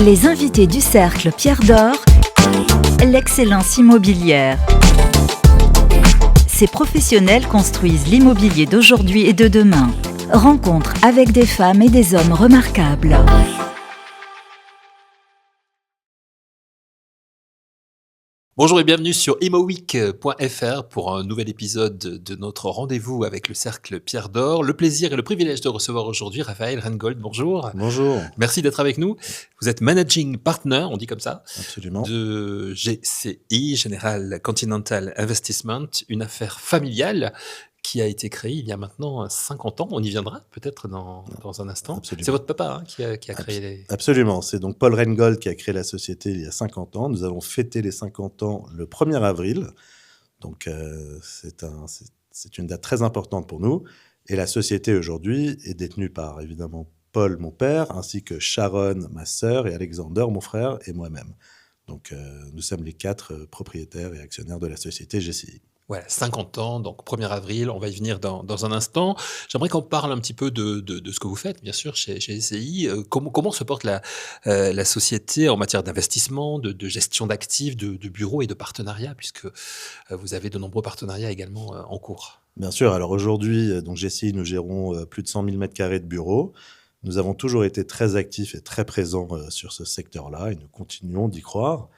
Les invités du Cercle Pierre d'Or, l'excellence immobilière. Ces professionnels construisent l'immobilier d'aujourd'hui et de demain. Rencontre avec des femmes et des hommes remarquables. Bonjour et bienvenue sur immoweek.fr pour un nouvel épisode de notre rendez-vous avec le Cercle Pierre d'Or. Le plaisir et le privilège de recevoir aujourd'hui Raphaël Rengold. Bonjour. Bonjour. Merci d'être avec nous. Vous êtes Managing Partner, on dit comme ça, Absolument. de GCI, General Continental Investment, une affaire familiale qui a été créée il y a maintenant 50 ans. On y viendra peut-être dans un instant. Absolument. C'est votre papa qui a créé les... Absolument. C'est donc Paul Rengold qui a créé la société il y a 50 ans. Nous avons fêté les 50 ans le 1er avril. Donc, c'est une date très importante pour nous. Et la société aujourd'hui est détenue par, évidemment, Paul, mon père, ainsi que Sharon, ma sœur, et Alexander, mon frère, et moi-même. Donc, nous sommes les 4 propriétaires et actionnaires de la société GCI. Voilà, 50 ans, donc 1er avril, on va y venir dans un instant. J'aimerais qu'on parle un petit peu de ce que vous faites, bien sûr, chez GCI. Comment se porte la société en matière d'investissement, de gestion d'actifs, de bureaux et de partenariats, puisque vous avez de nombreux partenariats également en cours. Bien sûr. Alors aujourd'hui, donc GCI, nous gérons plus de 100 000 m² de bureaux. Nous avons toujours été très actifs et très présents sur ce secteur-là et nous continuons d'y croire.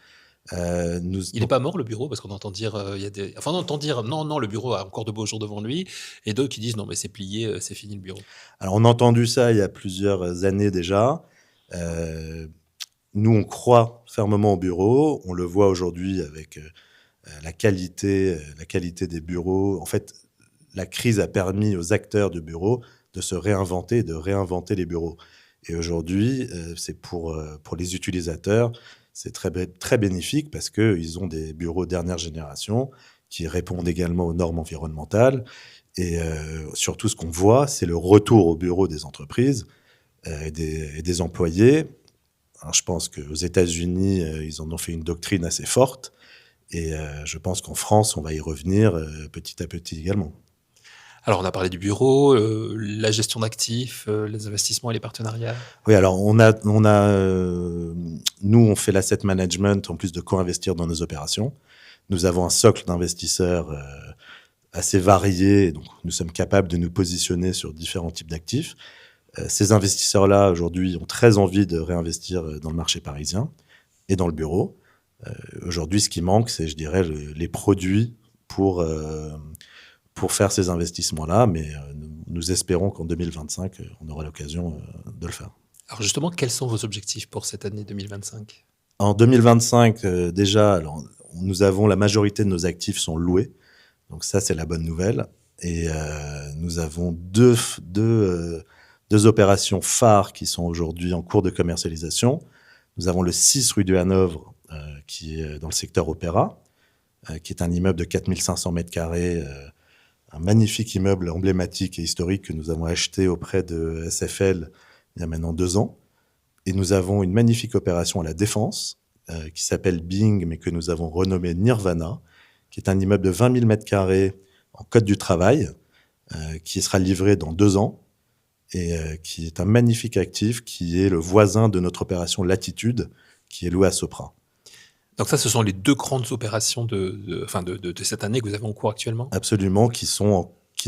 Il n'est pas mort le bureau, parce qu'on entend dire, on entend dire non, le bureau a encore de beaux jours devant lui, et d'autres qui disent non, mais c'est plié, c'est fini le bureau. Alors on a entendu ça il y a plusieurs années déjà. Nous, on croit fermement au bureau. On le voit aujourd'hui avec la qualité des bureaux. En fait, la crise a permis aux acteurs de bureaux de se réinventer et de réinventer les bureaux. Et aujourd'hui, c'est pour les utilisateurs, c'est très bénéfique parce qu'ils ont des bureaux dernière génération qui répondent également aux normes environnementales. Et surtout, ce qu'on voit, c'est le retour au bureau des entreprises et des employés. Alors, je pense qu'aux États-Unis, ils en ont fait une doctrine assez forte. Et je pense qu'en France, on va y revenir petit à petit également. Alors, on a parlé du bureau, la gestion d'actifs, les investissements et les partenariats. Oui, alors nous, on fait l'asset management en plus de co-investir dans nos opérations. Nous avons un socle d'investisseurs assez varié, donc nous sommes capables de nous positionner sur différents types d'actifs. Ces investisseurs-là, aujourd'hui, ont très envie de réinvestir dans le marché parisien et dans le bureau. Aujourd'hui, ce qui manque, c'est, je dirais, les produits pour faire ces investissements-là, mais nous espérons qu'en 2025, on aura l'occasion de le faire. Alors justement, quels sont vos objectifs pour cette année 2025 ? En 2025, déjà, alors, nous avons la majorité de nos actifs sont loués, donc ça, c'est la bonne nouvelle. Et nous avons deux opérations phares qui sont aujourd'hui en cours de commercialisation. Nous avons le 6 rue du Hanovre, qui est dans le secteur Opéra, qui est un immeuble de 4500 m², un magnifique immeuble emblématique et historique que nous avons acheté auprès de SFL il y a maintenant 2 ans. Et nous avons une magnifique opération à la Défense qui s'appelle Bing, mais que nous avons renommé Nirvana, qui est un immeuble de 20 000 m² en Côte du Travail, qui sera livré dans 2 ans et qui est un magnifique actif qui est le voisin de notre opération Latitude, qui est loué à Sopra. Donc ça, ce sont les 2 grandes opérations de cette année que vous avez en cours actuellement ? Absolument, qui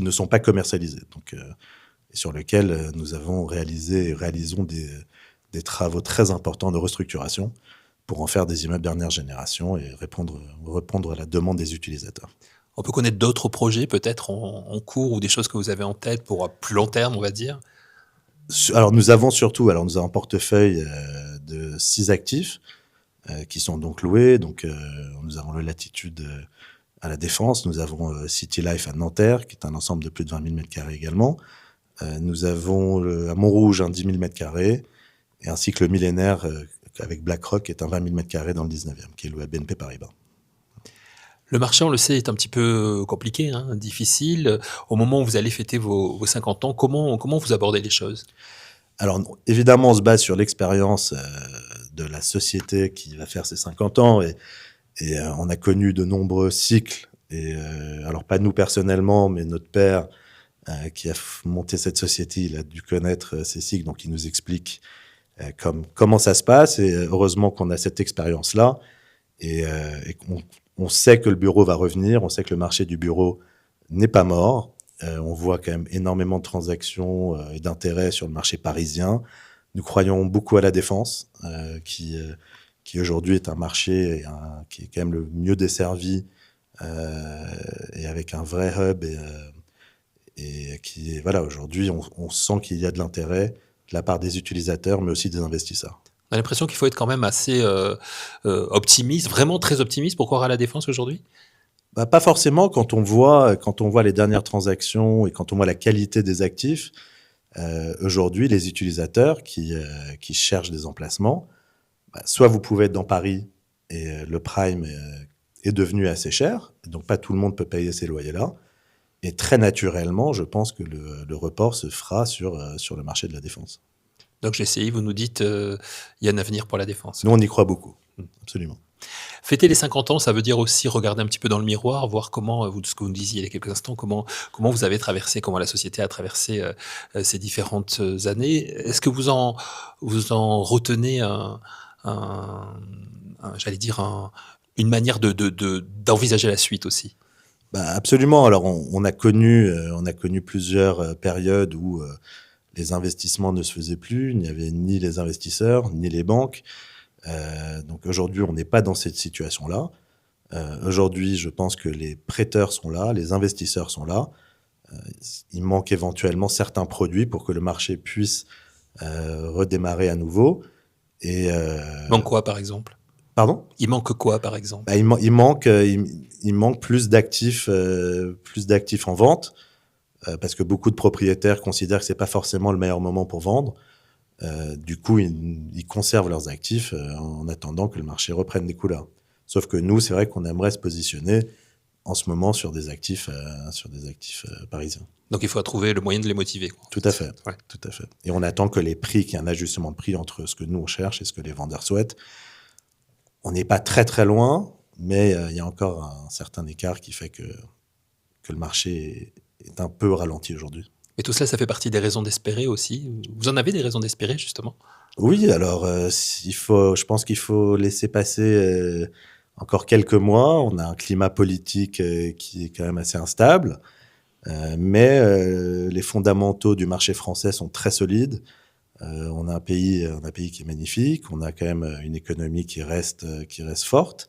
ne sont pas commercialisées. Donc, et sur lesquels nous avons réalisons des travaux très importants de restructuration pour en faire des immeubles dernière génération et répondre à la demande des utilisateurs. On peut connaître d'autres projets peut-être en cours ou des choses que vous avez en tête pour plus long terme, on va dire ? Alors nous avons un portefeuille de 6 actifs qui sont donc loués. Donc nous avons le Latitude à la Défense, nous avons City Life à Nanterre, qui est un ensemble de plus de 20 000 m² également. Nous avons à Montrouge un 10 000 m², et ainsi que le Millénaire avec BlackRock, qui est un 20 000 m² dans le 19e, qui est loué à BNP Paribas. Le marché, on le sait, est un petit peu compliqué, difficile. Au moment où vous allez fêter vos 50 ans, comment vous abordez les choses ? Alors, évidemment, on se base sur l'expérience de la société qui va faire ses 50 ans, et on a connu de nombreux cycles. Et alors, pas nous personnellement, mais notre père, qui a monté cette société, il a dû connaître ces cycles, donc il nous explique comment ça se passe. Et heureusement qu'on a cette expérience-là et qu'on sait que le bureau va revenir, on sait que le marché du bureau n'est pas mort. On voit quand même énormément de transactions et d'intérêts sur le marché parisien. Nous croyons beaucoup à la défense, qui aujourd'hui est un marché qui est quand même le mieux desservi et avec un vrai hub et qui est, voilà, aujourd'hui, on sent qu'il y a de l'intérêt de la part des utilisateurs, mais aussi des investisseurs. On a l'impression qu'il faut être quand même assez optimiste, vraiment très optimiste pour croire à la défense aujourd'hui. Pas forcément quand on voit les dernières transactions et quand on voit la qualité des actifs. Aujourd'hui, les utilisateurs qui cherchent des emplacements, soit vous pouvez être dans Paris et le prime est devenu assez cher, donc pas tout le monde peut payer ces loyers-là. Et très naturellement, je pense que le report se fera sur le marché de la défense. Donc GCI, vous nous dites il y a un avenir pour la défense. Nous, on y croit beaucoup, absolument. Fêter les 50 ans, ça veut dire aussi regarder un petit peu dans le miroir, voir comment, ce que vous nous disiez il y a quelques instants, comment vous avez traversé, comment la société a traversé ces différentes années. Est-ce que vous en retenez j'allais dire une manière d'envisager la suite aussi? Absolument. Alors, on a connu plusieurs périodes où les investissements ne se faisaient plus, il n'y avait ni les investisseurs, ni les banques. Donc aujourd'hui, on n'est pas dans cette situation-là. Aujourd'hui, je pense que les prêteurs sont là, les investisseurs sont là. Il manque éventuellement certains produits pour que le marché puisse redémarrer à nouveau. Et, il manque quoi, par exemple? Pardon? Il manque quoi, par exemple? Il manque plus d'actifs en vente, parce que beaucoup de propriétaires considèrent que c'est pas forcément le meilleur moment pour vendre. Du coup, ils conservent leurs actifs en attendant que le marché reprenne des couleurs. Sauf que nous, c'est vrai qu'on aimerait se positionner en ce moment sur des actifs parisiens. Donc il faut trouver le moyen de les motiver, quoi. Tout à fait. Ouais. Tout à fait. Et on attend que les prix, qu'il y ait un ajustement de prix entre ce que nous on cherche et ce que les vendeurs souhaitent. On n'est pas très très loin, mais il y a encore un certain écart qui fait que le marché est un peu ralenti aujourd'hui. Et tout cela, ça fait partie des raisons d'espérer aussi. Vous en avez des raisons d'espérer, justement? Oui, alors je pense qu'il faut laisser passer encore quelques mois. On a un climat politique qui est quand même assez instable, mais les fondamentaux du marché français sont très solides. On a un pays qui est magnifique. On a quand même une économie qui reste forte.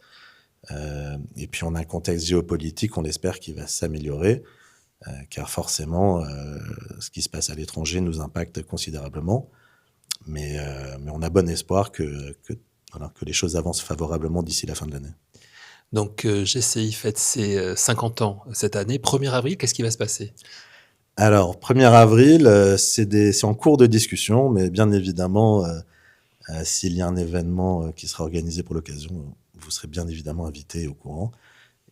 Et puis on a un contexte géopolitique, on espère, qui va s'améliorer. Car forcément, ce qui se passe à l'étranger nous impacte considérablement. Mais on a bon espoir que les choses avancent favorablement d'ici la fin de l'année. Donc GCI fête ses 50 ans cette année. 1er avril, qu'est-ce qui va se passer? Alors, 1er avril, c'est en cours de discussion, mais bien évidemment, s'il y a un événement qui sera organisé pour l'occasion, vous serez bien évidemment invité au courant.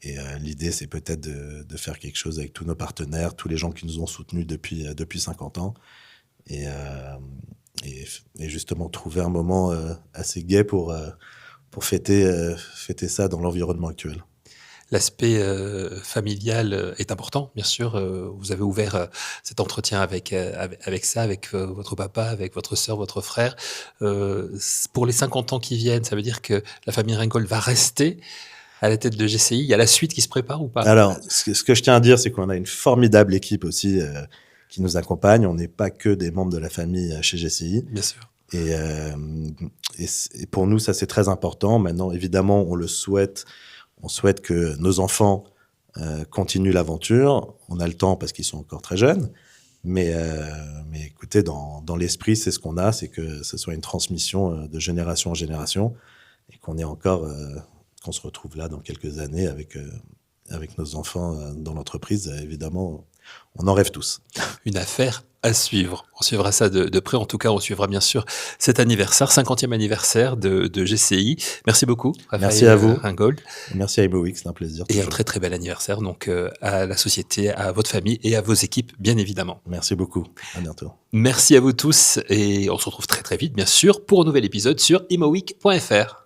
Et l'idée, c'est peut-être de faire quelque chose avec tous nos partenaires, tous les gens qui nous ont soutenus depuis 50 ans. Et justement, trouver un moment assez gai pour fêter ça dans l'environnement actuel. L'aspect familial est important, bien sûr. Vous avez ouvert cet entretien avec ça, avec votre papa, avec votre sœur, votre frère. Pour les 50 ans qui viennent, ça veut dire que la famille Ringold va rester à la tête de GCI. Il y a la suite qui se prépare ou pas? Alors, ce que je tiens à dire, c'est qu'on a une formidable équipe aussi qui nous accompagne. On n'est pas que des membres de la famille chez GCI. Bien sûr. Et pour nous, ça, c'est très important. Maintenant, évidemment, on le souhaite. On souhaite que nos enfants continuent l'aventure. On a le temps parce qu'ils sont encore très jeunes. Mais écoutez, dans l'esprit, c'est ce qu'on a, c'est que ce soit une transmission de génération en génération et qu'on se retrouve là dans quelques années avec nos enfants dans l'entreprise. Évidemment, on en rêve tous. Une affaire à suivre. On suivra ça de près. En tout cas, on suivra bien sûr cet anniversaire, 50e anniversaire de GCI. Merci beaucoup, Raphaël. Merci à vous. Ringold. Merci à IMOWeek, c'est un plaisir. Et un très très bel anniversaire donc à la société, à votre famille et à vos équipes, bien évidemment. Merci beaucoup. À bientôt. Merci à vous tous et on se retrouve très très vite, bien sûr, pour un nouvel épisode sur imoweek.fr.